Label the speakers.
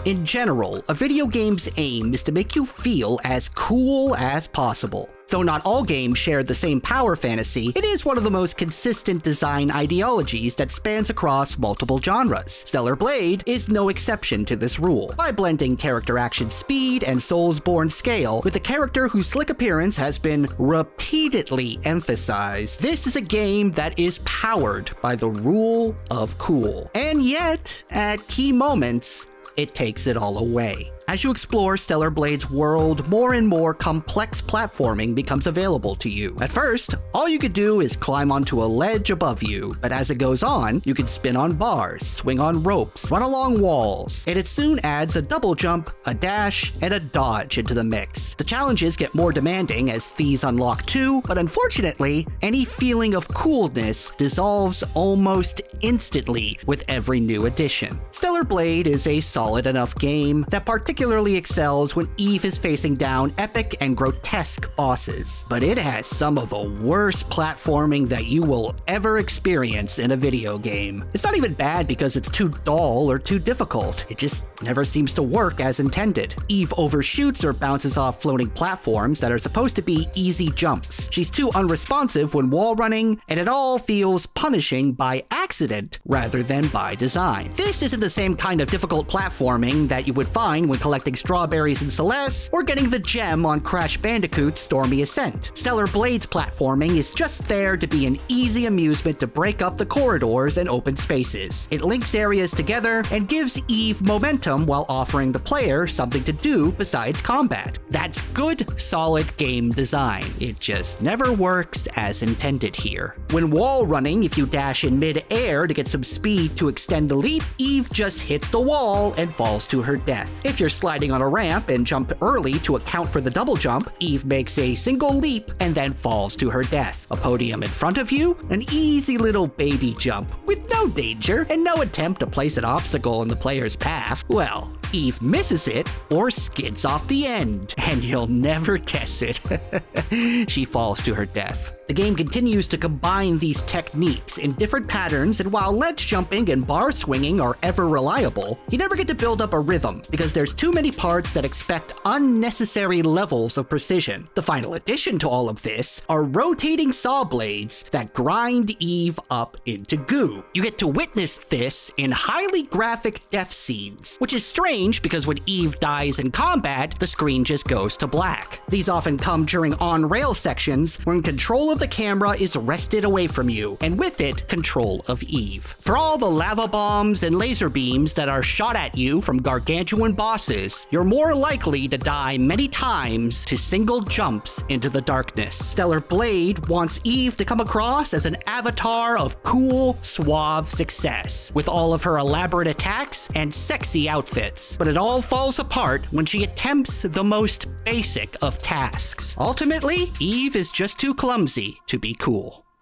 Speaker 1: In general, a video game's aim is to make you feel as cool as possible. Though not all games share the same power fantasy, it is one of the most consistent design ideologies that spans across multiple genres. Stellar Blade is no exception to this rule, by blending character action speed and Soulsborne scale with a character whose slick appearance has been repeatedly emphasized. This is a game that is powered by the rule of cool. And yet, at key moments, it takes it all away. As you explore Stellar Blade's world, more and more complex platforming becomes available to you. At first, all you could do is climb onto a ledge above you, but as it goes on, you can spin on bars, swing on ropes, run along walls, and it soon adds a double jump, a dash, and a dodge into the mix. The challenges get more demanding as fees unlock too, but unfortunately, any feeling of coolness dissolves almost instantly with every new addition. Stellar Blade is a solid enough game that particularly excels when Eve is facing down epic and grotesque bosses. But it has some of the worst platforming that you will ever experience in a video game. It's not even bad because it's too dull or too difficult. It just never seems to work as intended. Eve overshoots or bounces off floating platforms that are supposed to be easy jumps. She's too unresponsive when wall running, and it all feels punishing by accident rather than by design. This isn't the same kind of difficult platforming that you would find when collecting strawberries in Celeste or getting the gem on Crash Bandicoot's Stormy Ascent. Stellar Blade's platforming is just there to be an easy amusement to break up the corridors and open spaces. It links areas together and gives Eve momentum while offering the player something to do besides combat. That's good, solid game design. It just never works as intended here. When wall running, if you dash in mid-air to get some speed to extend the leap, Eve just hits the wall and falls to her death. If you're sliding on a ramp and jump early to account for the double jump, Eve makes a single leap and then falls to her death. A podium in front of you, an easy little baby jump with no danger and no attempt to place an obstacle in the player's path. Well, Eve misses it or skids off the end, and you'll never guess it. She falls to her death. The game continues to combine these techniques in different patterns, and while ledge jumping and bar swinging are ever reliable, you never get to build up a rhythm because there's too many parts that expect unnecessary levels of precision. The final addition to all of this are rotating saw blades that grind Eve up into goo. You get to witness this in highly graphic death scenes, which is strange because when Eve dies in combat, the screen just goes to black. These often come during on-rail sections when control of the camera is wrested away from you, and with it, control of Eve. For all the lava bombs and laser beams that are shot at you from gargantuan bosses, you're more likely to die many times to single jumps into the darkness. Stellar Blade wants Eve to come across as an avatar of cool, suave success, with all of her elaborate attacks and sexy outfits. But it all falls apart when she attempts the most basic of tasks. Ultimately, Eve is just too clumsy to be cool.